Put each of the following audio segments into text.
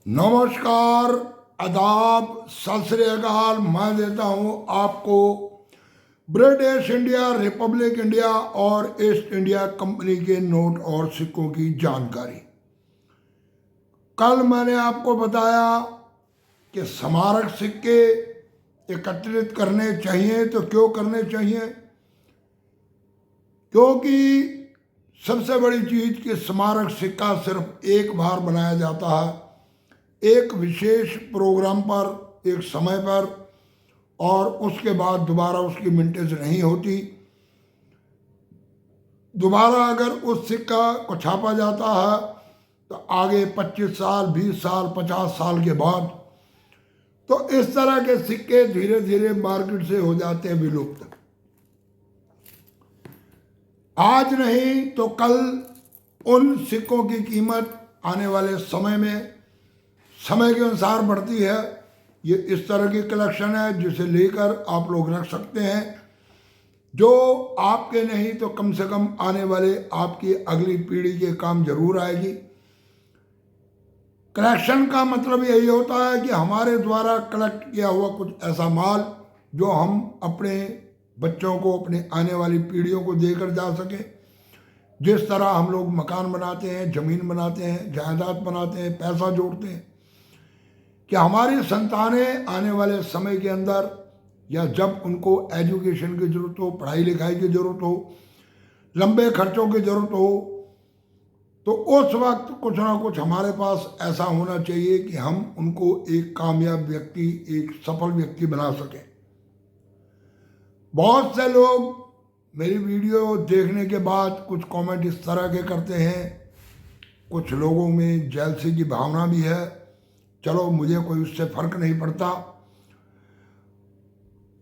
नमस्कार, आदाब, सत श्री अकाल। मैं देता हूं आपको ब्रिटिश इंडिया, रिपब्लिक इंडिया और ईस्ट इंडिया कंपनी के नोट और सिक्कों की जानकारी। कल मैंने आपको बताया कि स्मारक सिक्के एकत्रित करने चाहिए। तो क्यों करने चाहिए? क्योंकि सबसे बड़ी चीज कि स्मारक सिक्का सिर्फ एक बार बनाया जाता है, एक विशेष प्रोग्राम पर, एक समय पर, और उसके बाद दोबारा उसकी मिंटेज नहीं होती। दोबारा अगर उस सिक्का को छापा जाता है तो आगे 25 साल, 20 साल, 50 साल के बाद तो इस तरह के सिक्के धीरे धीरे मार्केट से हो जाते हैं विलुप्त। आज नहीं तो कल उन सिक्कों की कीमत आने वाले समय में समय के अनुसार बढ़ती है। ये इस तरह की कलेक्शन है जिसे लेकर आप लोग रख सकते हैं, जो आपके नहीं तो कम से कम आने वाले आपकी अगली पीढ़ी के काम जरूर आएगी। कलेक्शन का मतलब यही होता है कि हमारे द्वारा कलेक्ट किया हुआ कुछ ऐसा माल जो हम अपने बच्चों को, अपने आने वाली पीढ़ियों को देकर जा सके। जिस तरह हम लोग मकान बनाते हैं, जमीन बनाते हैं, जायदाद बनाते हैं, पैसा जोड़ते हैं, कि हमारी संतानें आने वाले समय के अंदर या जब उनको एजुकेशन की ज़रूरत हो, पढ़ाई लिखाई की ज़रूरत हो, लंबे खर्चों की ज़रूरत हो, तो उस वक्त कुछ ना कुछ हमारे पास ऐसा होना चाहिए कि हम उनको एक कामयाब व्यक्ति, एक सफल व्यक्ति बना सकें। बहुत से लोग मेरी वीडियो देखने के बाद कुछ कमेंट इस तरह के करते हैं। कुछ लोगों में जेलसी की भावना भी है। चलो, मुझे कोई उससे फर्क नहीं पड़ता।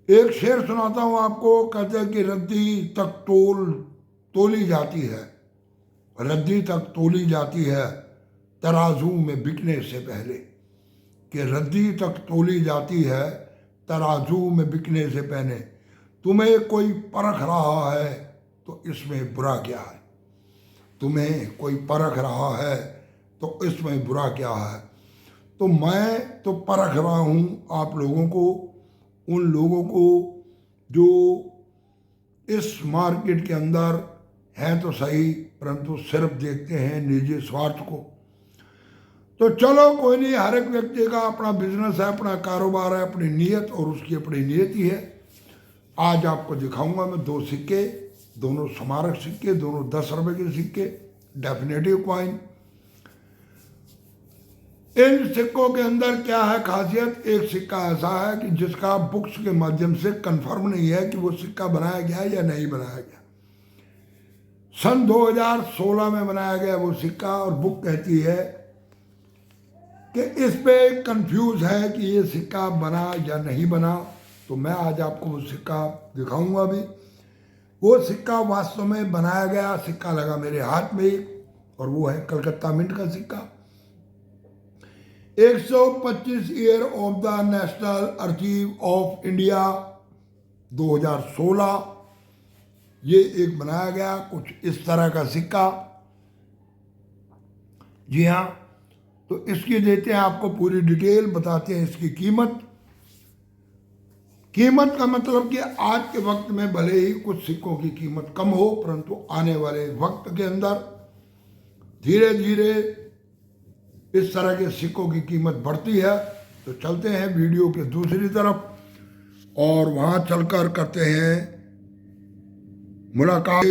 एक शेर सुनाता हूं आपको। कहते हैं कि रद्दी तक तोली जाती है, रद्दी तक तोली जाती है तराजू में बिकने से पहले। कि रद्दी तक तोली जाती है तराजू में बिकने से पहले। तुम्हें कोई परख रहा है तो इसमें बुरा क्या है? तुम्हें कोई परख रहा है तो इसमें बुरा क्या है? तो मैं तो परख रहा हूँ आप लोगों को, उन लोगों को जो इस मार्केट के अंदर हैं तो सही, परंतु सिर्फ देखते हैं निजी स्वार्थ को। तो चलो, कोई नहीं, हर एक व्यक्ति का अपना बिजनेस है, अपना कारोबार है, अपनी नीयत और उसकी अपनी नीयति है। आज आपको दिखाऊंगा मैं दो सिक्के, दोनों स्मारक सिक्के, दोनों 10 रुपए के सिक्के, डेफिनेटिव कॉइन। इन सिक्कों के अंदर क्या है खासियत? एक सिक्का ऐसा है कि जिसका बुक्स के माध्यम से कंफर्म नहीं है कि वो सिक्का बनाया गया है या नहीं बनाया गया। सन 2016 में बनाया गया वो सिक्का, और बुक कहती है कि इस पे कंफ्यूज है कि ये सिक्का बना या नहीं बना। तो मैं आज आपको वो सिक्का दिखाऊंगा भी। वो सिक्का वास्तव में बनाया गया सिक्का लगा मेरे हाथ में, और वो है कलकत्ता मिंट का सिक्का। 125 year of the national archive of India 2016, ये एक बनाया गया कुछ इस तरह का सिक्का। जी हाँ, तो इसकी देते हैं आपको पूरी डिटेल, बताते हैं इसकी कीमत। कीमत का मतलब कि आज के वक्त में भले ही कुछ सिक्कों की कीमत कम हो, परंतु आने वाले वक्त के अंदर धीरे धीरे इस तरह के सिक्कों की कीमत बढ़ती है। तो चलते हैं वीडियो के दूसरी तरफ और वहां चलकर करते हैं मुलाकात।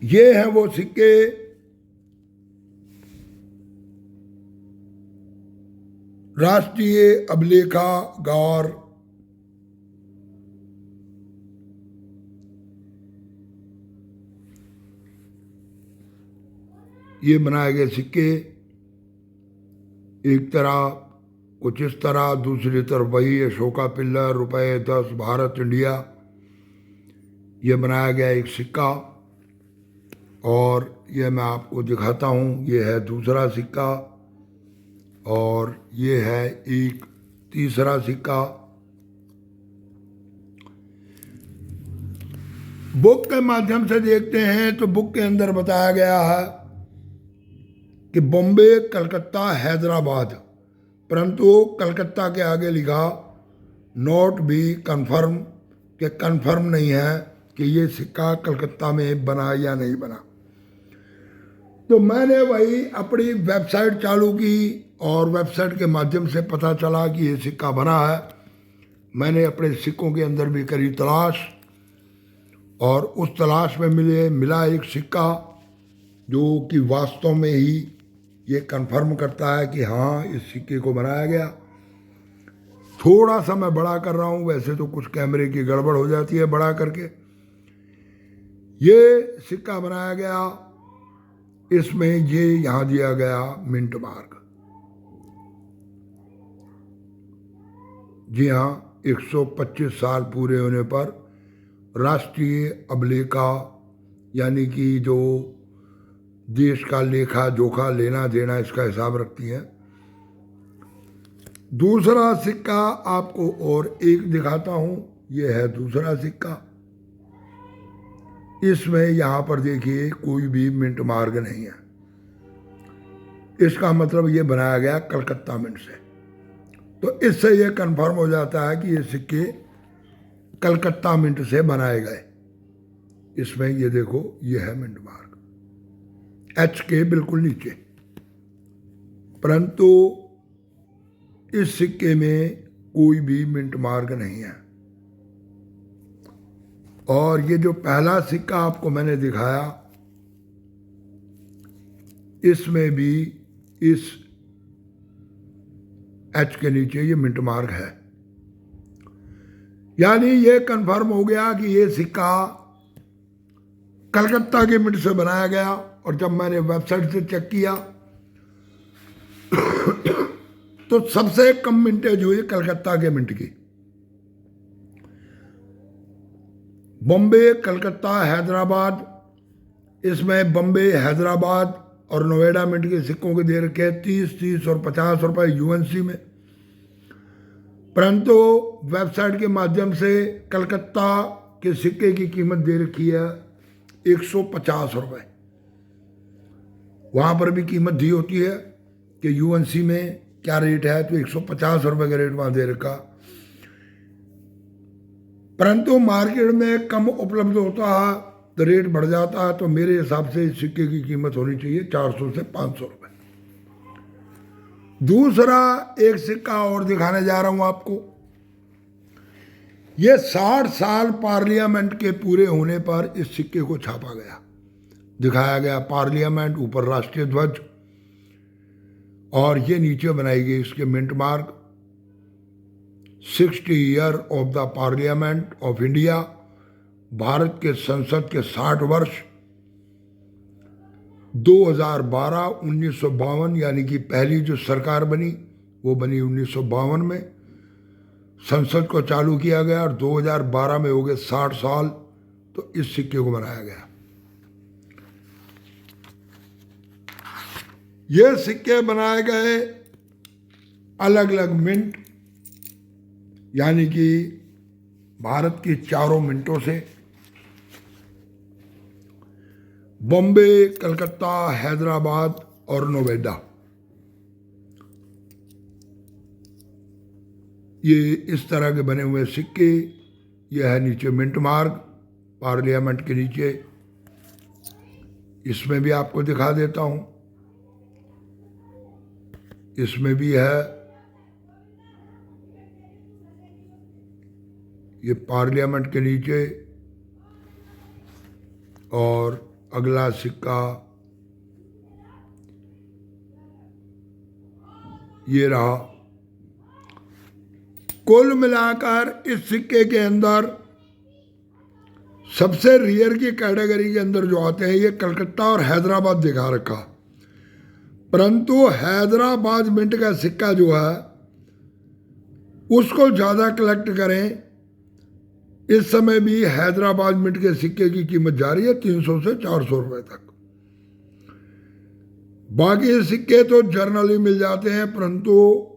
ये है वो सिक्के, राष्ट्रीय अभिलेखागार ये बनाए गए सिक्के। एक तरह कुछ इस तरह, दूसरी तरफ वही अशोका पिल्लर, रुपए 10, भारत, इंडिया। ये बनाया गया एक सिक्का, और ये मैं आपको दिखाता हूँ। ये है दूसरा सिक्का, और ये है एक तीसरा सिक्का। बुक के माध्यम से देखते हैं तो बुक के अंदर बताया गया है कि बॉम्बे, कलकत्ता, हैदराबाद, परंतु कलकत्ता के आगे लिखा नॉट बी कन्फर्म, कि कन्फर्म नहीं है कि ये सिक्का कलकत्ता में बना या नहीं बना। तो मैंने वही अपनी वेबसाइट चालू की और वेबसाइट के माध्यम से पता चला कि ये सिक्का बना है। मैंने अपने सिक्कों के अंदर भी करी तलाश और उस तलाश में मिला एक सिक्का जो कि वास्तव में ही ये कन्फर्म करता है कि हाँ, इस सिक्के को बनाया गया। थोड़ा सा मैं बड़ा कर रहा हूँ, वैसे तो कुछ कैमरे की गड़बड़ हो जाती है बड़ा करके। ये सिक्का बनाया गया, इसमें ये यहाँ दिया गया मिंट मार्क। जी हाँ, 125 साल पूरे होने पर राष्ट्रीय अभिलेखा, यानी कि जो देश का लेखा जोखा लेना देना इसका हिसाब रखती है। दूसरा सिक्का आपको और एक दिखाता हूं, यह है दूसरा सिक्का। इसमें यहां पर देखिए कोई भी मिंट मार्क नहीं है। इसका मतलब ये बनाया गया कलकत्ता मिंट से। तो इससे यह कंफर्म हो जाता है कि ये सिक्के कलकत्ता मिंट से बनाए गए। इसमें ये देखो, ये है मिंट मार्क एच के बिल्कुल नीचे। परंतु इस सिक्के में कोई भी मिंट मार्क नहीं है। और ये जो पहला सिक्का आपको मैंने दिखाया, इसमें भी इस एच के नीचे ये मिंट मार्क है। यानी ये कंफर्म हो गया कि ये सिक्का कलकत्ता के मिंट से बनाया गया। और जब मैंने वेबसाइट से चेक किया तो सबसे कम मिंटेज हुई कलकत्ता के मिंट की। बॉम्बे, कलकत्ता, हैदराबाद, इसमें बॉम्बे, हैदराबाद और नोएडा मिंट के सिक्कों के दे रखे 30 और 50 रुपए यूएनसी में। परंतु वेबसाइट के माध्यम से कलकत्ता के सिक्के की कीमत दे रखी है 150 रुपए। वहाँ पर भी कीमत दी होती है कि यूएनसी में क्या रेट है, तो 150 रुपए का रेट वहाँ दे रखा। परंतु मार्केट में कम उपलब्ध होता है तो रेट बढ़ जाता है। तो मेरे हिसाब से इस सिक्के की कीमत होनी चाहिए 400 से 500 रुपए। दूसरा एक सिक्का और दिखाने जा रहा हूं आपको। ये 60 साल पार्लियामेंट के पूरे होने पर इस सिक्के को छापा गया, दिखाया गया पार्लियामेंट, ऊपर राष्ट्रीय ध्वज और ये नीचे बनाई गई इसके mint mark. 60 year of the parliament of India, Bharat के संसद के 60 वर्ष। 2012 1952, यानी कि पहली जो सरकार बनी वो बनी 1952 में। संसद को चालू किया गया और 2012 में हो गए 60 साल, तो इस सिक्के को बनाया गया। ये सिक्के बनाए गए अलग अलग मिंट, यानी कि भारत की चारों मिंटों से। बॉम्बे, कलकत्ता, हैदराबाद और नोएडा, ये इस तरह के बने हुए सिक्के। यह है नीचे मिंट मार्क पार्लियामेंट के नीचे। इसमें भी आपको दिखा देता हूं, इसमें भी है ये पार्लियामेंट के नीचे। और अगला सिक्का ये रहा। कुल मिलाकर इस सिक्के के अंदर सबसे रियर की कैटेगरी के अंदर जो आते हैं, ये कलकत्ता और हैदराबाद दिखा रखा। परंतु हैदराबाद मिंट का सिक्का जो है उसको ज़्यादा कलेक्ट करें। इस समय भी हैदराबाद मिंट के सिक्के की कीमत जा रही है 300 से 400 रुपए तक। बाकी सिक्के तो जर्नली मिल जाते हैं, परंतु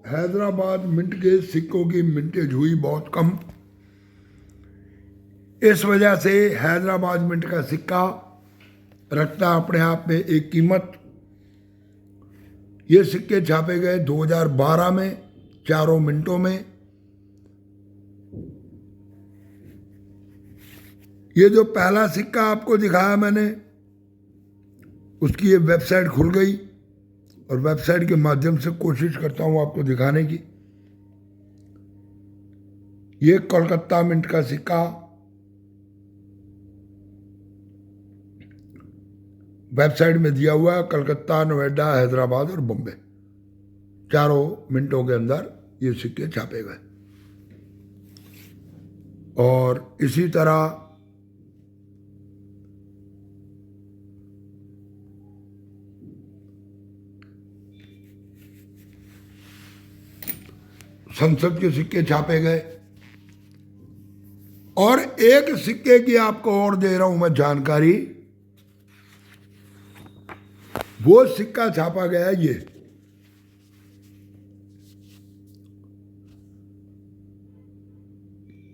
हैदराबाद मिंट के सिक्कों की मिंटेज हुई बहुत कम। इस वजह से हैदराबाद मिंट का सिक्का रखता अपने आप में एक कीमत। ये सिक्के छापे गए 2012 में, चारों मिनटों में। ये जो पहला सिक्का आपको दिखाया मैंने, उसकी ये वेबसाइट खुल गई और वेबसाइट के माध्यम से कोशिश करता हूं आपको दिखाने की। ये कोलकाता मिंट का सिक्का वेबसाइट में दिया हुआ है। कलकत्ता, नोएडा, हैदराबाद और बॉम्बे, चारों मिनटों के अंदर ये सिक्के छापे गए। और इसी तरह संसद के सिक्के छापे गए। और एक सिक्के की आपको और दे रहा हूं मैं जानकारी। वो सिक्का छापा गया है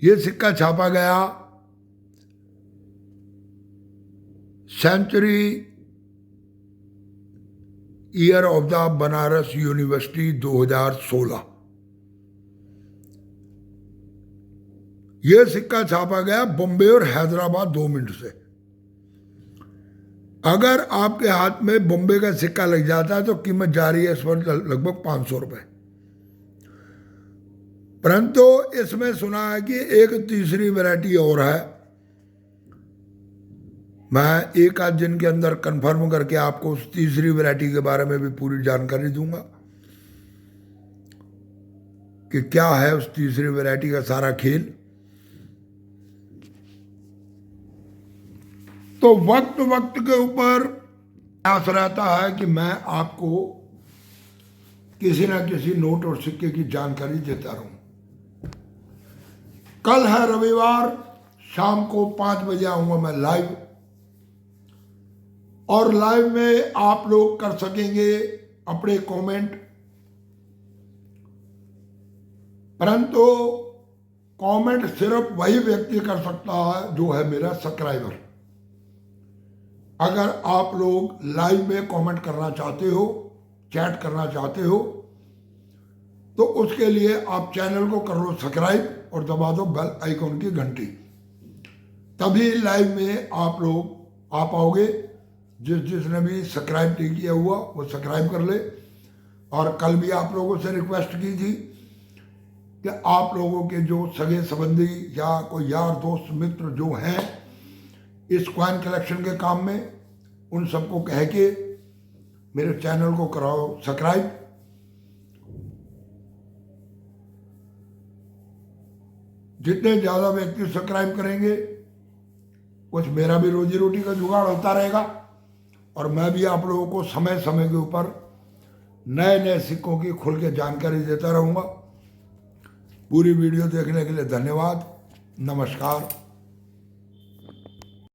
ये सिक्का छापा गया century year of the Banaras university 2016। ये सिक्का छापा गया बॉम्बे और हैदराबाद 2 मिनट से। अगर आपके हाथ में बॉम्बे का सिक्का लग जाता है तो कीमत जा रही है इस पर लगभग 500 रुपए। परंतु इसमें सुना है कि एक तीसरी वैरायटी और है। मैं एक आध दिन के अंदर कंफर्म करके आपको उस तीसरी वैरायटी के बारे में भी पूरी जानकारी दूंगा कि क्या है उस तीसरी वैरायटी का सारा खेल। तो वक्त वक्त के ऊपर प्रयास रहता है कि मैं आपको किसी न किसी नोट और सिक्के की जानकारी देता रहूं। कल है रविवार, शाम को 5 बजे आऊंगा मैं लाइव। और लाइव में आप लोग कर सकेंगे अपने कमेंट, परंतु कमेंट सिर्फ वही व्यक्ति कर सकता है जो है मेरा सब्सक्राइबर। अगर आप लोग लाइव में कमेंट करना चाहते हो, चैट करना चाहते हो, तो उसके लिए आप चैनल को कर लो सब्सक्राइब और दबा दो बेल आइकॉन की घंटी। तभी लाइव में आप लोग आ पाओगे। जिसने भी सब्सक्राइब नहीं किया हुआ वो सब्सक्राइब कर ले। और कल भी आप लोगों से रिक्वेस्ट की थी कि आप लोगों के जो सगे संबंधी या कोई यार दोस्त मित्र जो हैं इस कॉइन कलेक्शन के काम में, उन सबको कह के मेरे चैनल को कराओ सब्सक्राइब। जितने ज़्यादा व्यक्ति सब्सक्राइब करेंगे कुछ मेरा भी रोजी रोटी का जुगाड़ होता रहेगा और मैं भी आप लोगों को समय समय के ऊपर नए नए सिक्कों की खुल के जानकारी देता रहूँगा। पूरी वीडियो देखने के लिए धन्यवाद। नमस्कार।